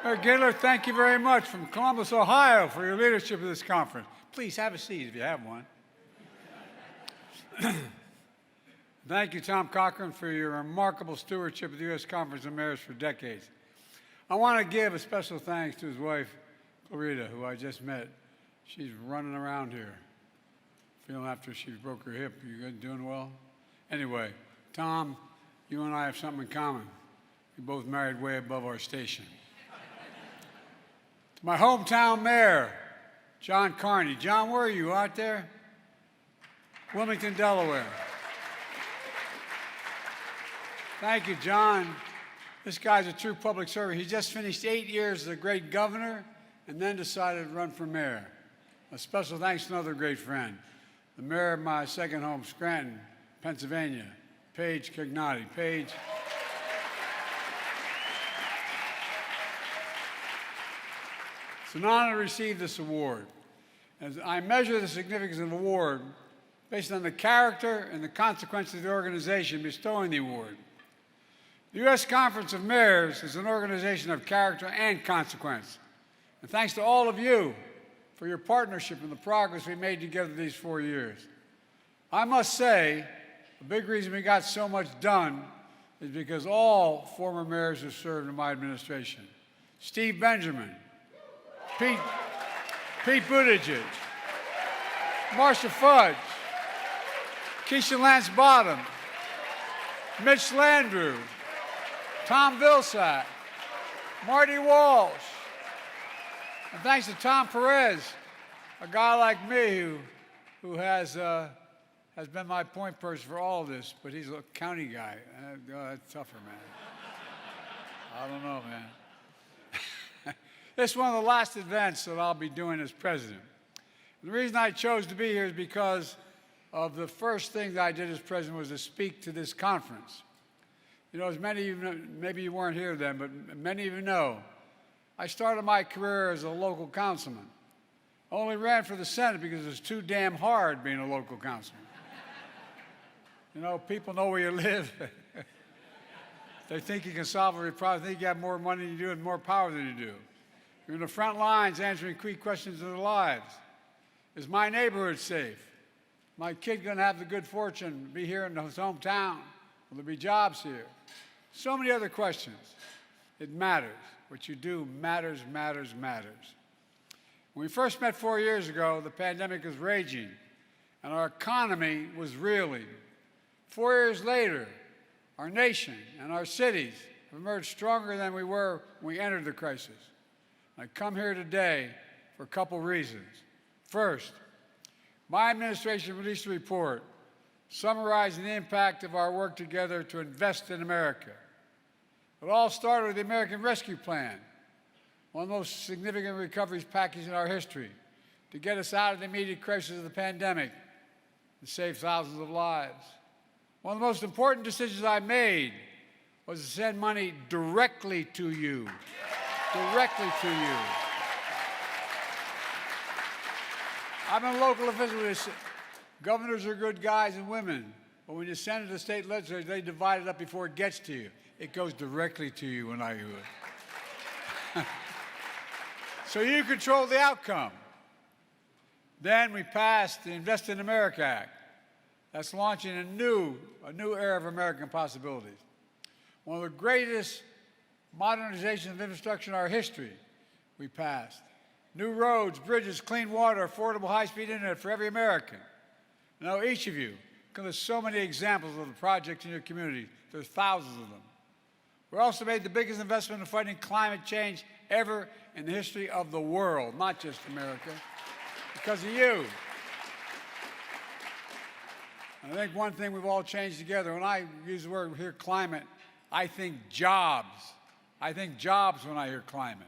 Mayor Gidler, thank you very much from Columbus, Ohio, for your leadership of this conference. Please have a seat if you have one. Thank you, Tom Cochran, for your remarkable stewardship of the U.S. Conference of Mayors for decades. I want to give a special thanks to his wife, Clarita, who I just met. She's running around here, feeling after she broke her hip. You good, doing well? Anyway, Tom, you and I have something in common. We both married way above our station. To my hometown mayor, John Carney. John, where are you, out there? Wilmington, Delaware. Thank you, John. This guy's a true public servant. He just finished 8 years as a great governor and then decided to run for mayor. A special thanks to another great friend, the mayor of my second home, Scranton, Pennsylvania, Paige Cognotti. Paige. It's an honor to receive this award. As I measure the significance of the award based on the character and the consequences of the organization bestowing the award. The U.S. Conference of Mayors is an organization of character and consequence. And thanks to all of you for your partnership and the progress we made together these 4 years. I must say, a big reason we got so much done is because all former mayors have served in my administration. Steve Benjamin, Pete Buttigieg, Marcia Fudge, Keisha Lance Bottom, Mitch Landrieu, Tom Vilsack, Marty Walsh, and thanks to Tom Perez, a guy like me who has been my point person for all of this, but he's a county guy. That's tougher, man. I don't know, man. This is one of the last events that I'll be doing as president. And the reason I chose to be here is because of the first thing that I did as president was to speak to this conference. You know, as many of you know, maybe you weren't here then, but many of you know, I started my career as a local councilman. I only ran for the Senate because it was too damn hard being a local councilman. You know, people know where you live. They think you can solve every problem. They think you have more money than you do and more power than you do. You're in the front lines answering key questions of their lives. Is my neighborhood safe? My kid going to have the good fortune to be here in his hometown? Will there be jobs here? So many other questions. It matters. What you do matters, matters, matters. When we first met 4 years ago, the pandemic was raging, and our economy was reeling. 4 years later, our nation and our cities have emerged stronger than we were when we entered the crisis. I come here today for a couple reasons. First, my administration released a report summarizing the impact of our work together to invest in America. It all started with the American Rescue Plan, one of the most significant recovery packages in our history, to get us out of the immediate crisis of the pandemic and save thousands of lives. One of the most important decisions I made was to send money directly to you. Directly to you. I've been a local official. Governors are good guys and women, but when you send it to the state legislators, they divide it up before it gets to you. It goes directly to you when I do it. So you control the outcome. Then we passed the Invest in America Act. That's launching a new era of American possibilities. One of the greatest modernization of infrastructure in our history we passed. New roads, bridges, clean water, affordable high-speed internet for every American. I know each of you, because there's so many examples of the projects in your community. There's thousands of them. We also made the biggest investment in fighting climate change ever in the history of the world, not just America, because of you. I think one thing we've all changed together, when I use the word here climate, I think jobs. I think jobs when I hear climate.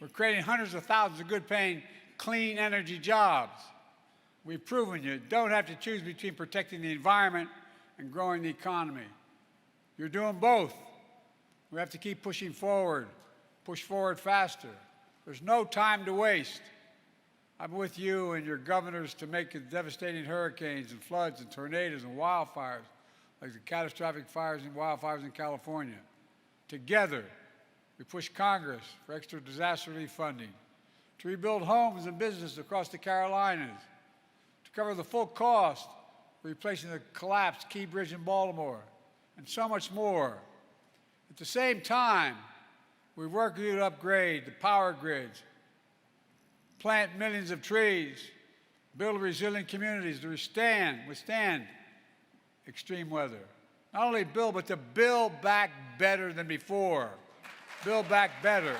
We're creating hundreds of thousands of good-paying, clean energy jobs. We've proven you don't have to choose between protecting the environment and growing the economy. You're doing both. We have to keep pushing forward, push forward faster. There's no time to waste. I'm with you and your governors to make the devastating hurricanes and floods and tornadoes and wildfires, like the catastrophic fires and wildfires in California. Together, We pushed Congress for extra disaster relief funding, to rebuild homes and businesses across the Carolinas, to cover the full cost of replacing the collapsed Key Bridge in Baltimore, and so much more. At the same time, we work with you to upgrade the power grids, plant millions of trees, build resilient communities to withstand extreme weather. Not only build, but to build back better than before. Build back better.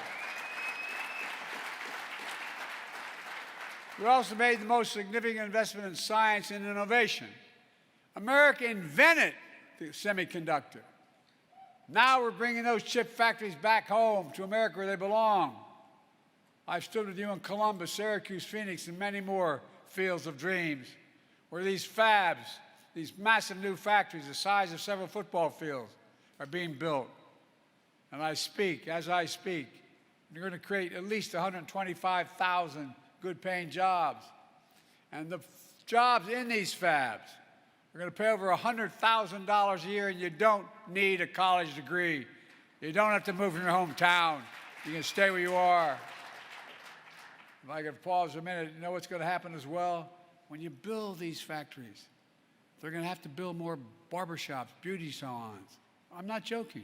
We also made the most significant investment in science and innovation. America invented the semiconductor. Now we're bringing those chip factories back home to America where they belong. I've stood with you in Columbus, Syracuse, Phoenix, and many more fields of dreams where these fabs, these massive new factories the size of several football fields, are being built. And as I speak, you're going to create at least 125,000 good-paying jobs. And the jobs in these fabs are going to pay over $100,000 a year, and you don't need a college degree. You don't have to move from your hometown. You can stay where you are. If I could pause a minute, you know what's going to happen as well? When you build these factories, they're going to have to build more barbershops, beauty salons. I'm not joking.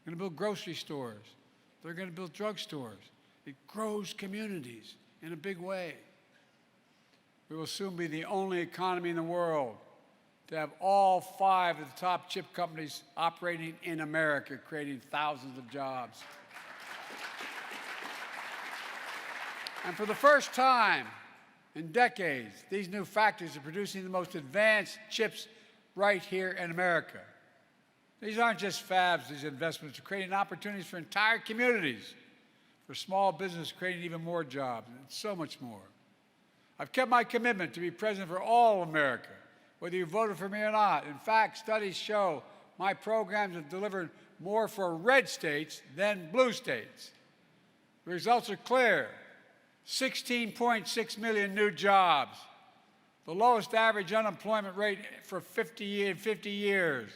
They're going to build grocery stores. They're going to build drugstores. It grows communities in a big way. We will soon be the only economy in the world to have all 5 of the top chip companies operating in America, creating thousands of jobs. And for the first time in decades, these new factories are producing the most advanced chips right here in America. These aren't just fabs, these investments are creating opportunities for entire communities, for small business, creating even more jobs, and so much more. I've kept my commitment to be president for all America, whether you voted for me or not. In fact, studies show my programs have delivered more for red states than blue states. The results are clear. 16.6 million new jobs, the lowest average unemployment rate for 50 years,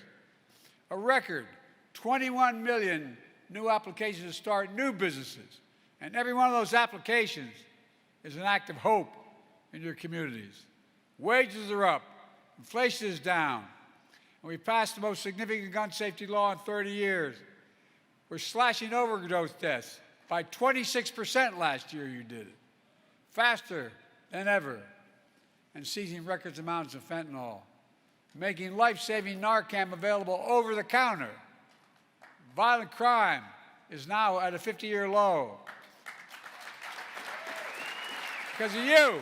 a record 21 million new applications to start new businesses, and every one of those applications is an act of hope in your communities. Wages are up, inflation is down, and we passed the most significant gun safety law in 30 years. We're slashing overdose deaths by 26% last year you did it, faster than ever, and seizing record amounts of fentanyl, making life-saving Narcan available over the counter. Violent crime is now at a 50-year low. Because of you.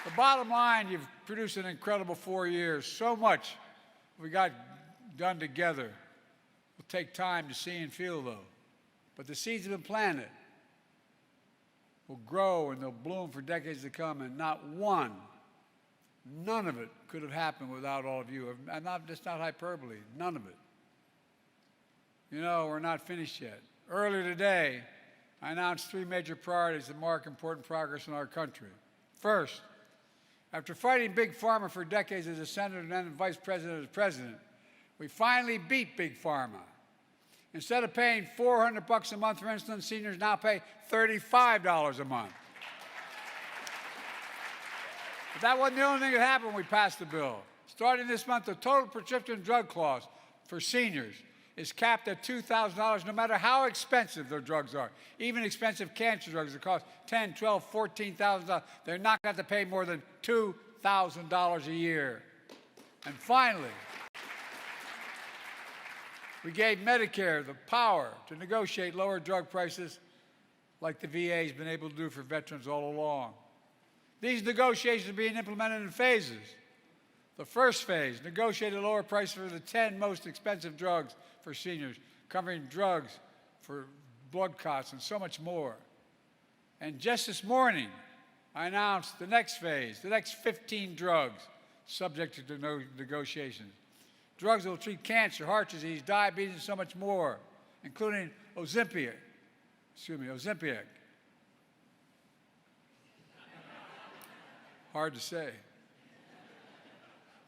The bottom line, you've produced an incredible 4 years. So much we got done together. It'll take time to see and feel, though. But the seeds have been planted. Will grow and they'll bloom for decades to come, and none of it could have happened without all of you. It's not hyperbole, none of it. You know, we're not finished yet. Earlier today, I announced 3 major priorities that mark important progress in our country. First, after fighting Big Pharma for decades as a senator and then vice president as president, we finally beat Big Pharma. Instead of paying $400 a month for insulin, seniors now pay $35 a month. But that wasn't the only thing that happened when we passed the bill. Starting this month, the total prescription drug cost for seniors is capped at $2,000 no matter how expensive their drugs are. Even expensive cancer drugs that cost $10,000, $12,000, $14,000, they're not going to pay more than $2,000 a year. And finally, we gave Medicare the power to negotiate lower drug prices like the VA has been able to do for veterans all along. These negotiations are being implemented in phases. The first phase, negotiated lower prices for the 10 most expensive drugs for seniors, covering drugs for blood clots and so much more. And just this morning, I announced the next phase, the next 15 drugs subject to negotiations. Drugs that will treat cancer, heart disease, diabetes, and so much more, including Ozempic. Hard to say.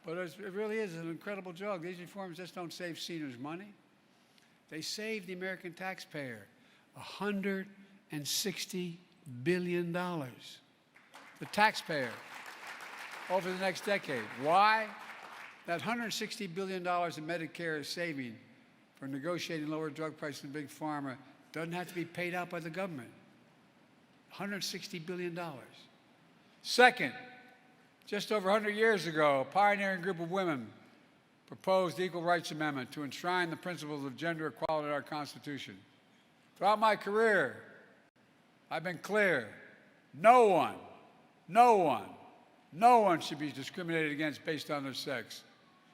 But it really is an incredible drug. These reforms just don't save seniors money. They saved the American taxpayer $160 billion. The taxpayer over the next decade. Why? That $160 billion in Medicare is saving for negotiating lower drug prices in Big Pharma doesn't have to be paid out by the government. $160 billion. Second, just over 100 years ago, a pioneering group of women proposed the Equal Rights Amendment to enshrine the principles of gender equality in our Constitution. Throughout my career, I've been clear, no one should be discriminated against based on their sex.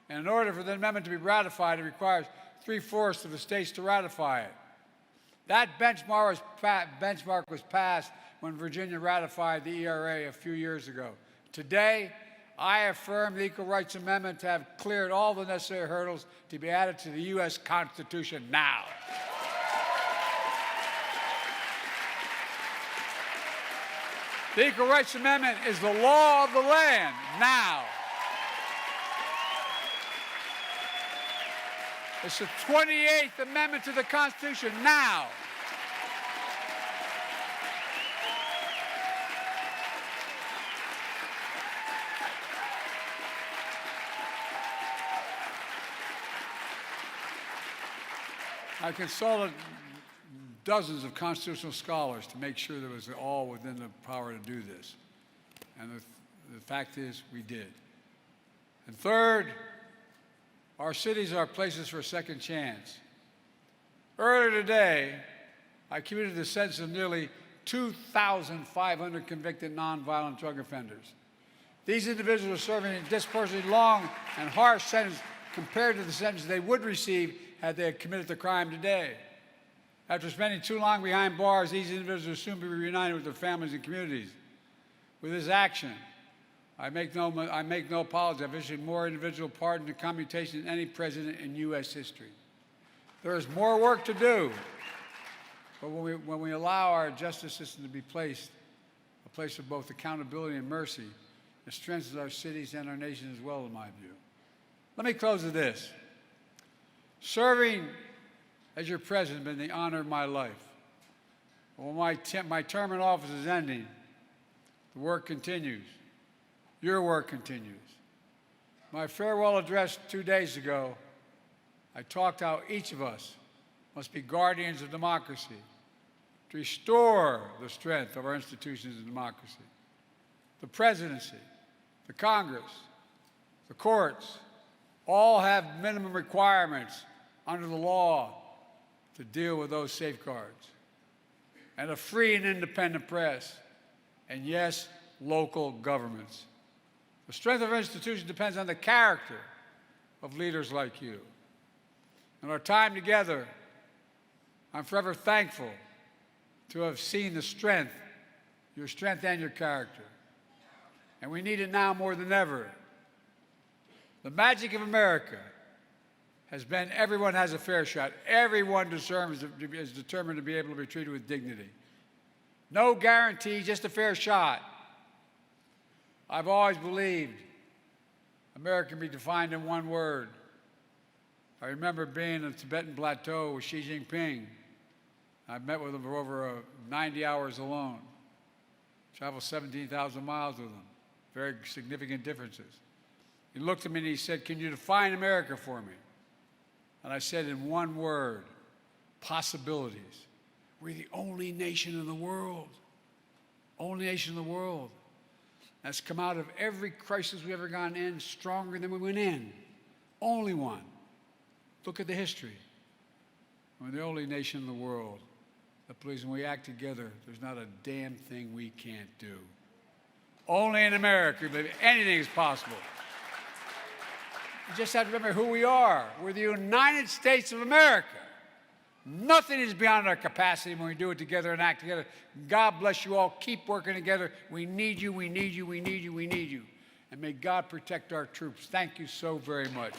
And in order for the amendment to be ratified, it requires 3/4 of the states to ratify it. That benchmark was passed when Virginia ratified the ERA a few years ago. Today, I affirm the Equal Rights Amendment to have cleared all the necessary hurdles to be added to the U.S. Constitution now. The Equal Rights Amendment is the law of the land now. It's the 28th Amendment to the Constitution now. I consulted dozens of constitutional scholars to make sure that it was all within the power to do this. And the fact is, we did. And third, our cities are places for a second chance. Earlier today, I commuted the sentence of nearly 2,500 convicted nonviolent drug offenders. These individuals are serving a disproportionately long and harsh sentence compared to the sentence they would receive had they committed the crime today. After spending too long behind bars, these individuals will soon be reunited with their families and communities. With this action, I make no apology. I've issued more individual pardons and commutations than any president in U.S. history. There is more work to do, but when we allow our justice system to be a place of both accountability and mercy, it strengthens our cities and our nation as well, in my view. Let me close with this. Serving as your president has been the honor of my life. When my term in office is ending, the work continues. Your work continues. My farewell address 2 days ago, I talked how each of us must be guardians of democracy to restore the strength of our institutions of democracy. The presidency, the Congress, the courts, all have minimum requirements under the law to deal with those safeguards. And a free and independent press, and yes, local governments. The strength of our institutions depends on the character of leaders like you. In our time together, I'm forever thankful to have seen the strength, your strength and your character. And we need it now more than ever. The magic of America has been everyone has a fair shot. Everyone is determined to be able to be treated with dignity. No guarantee, just a fair shot. I've always believed America can be defined in one word. I remember being on the Tibetan Plateau with Xi Jinping. I've met with him for over 90 hours alone. Traveled 17,000 miles with him. Very significant differences. He looked at me and he said, "Can you define America for me?" And I said in one word, possibilities. We're the only nation in the world. Only nation in the world that's come out of every crisis we've ever gone in stronger than we went in. Only one. Look at the history. We're the only nation in the world that believes when we act together, there's not a damn thing we can't do. Only in America, we believe anything is possible. You just have to remember who we are. We're the United States of America. Nothing is beyond our capacity when we do it together and act together. God bless you all. Keep working together. We need you, we need you, we need you, we need you. And may God protect our troops. Thank you so very much.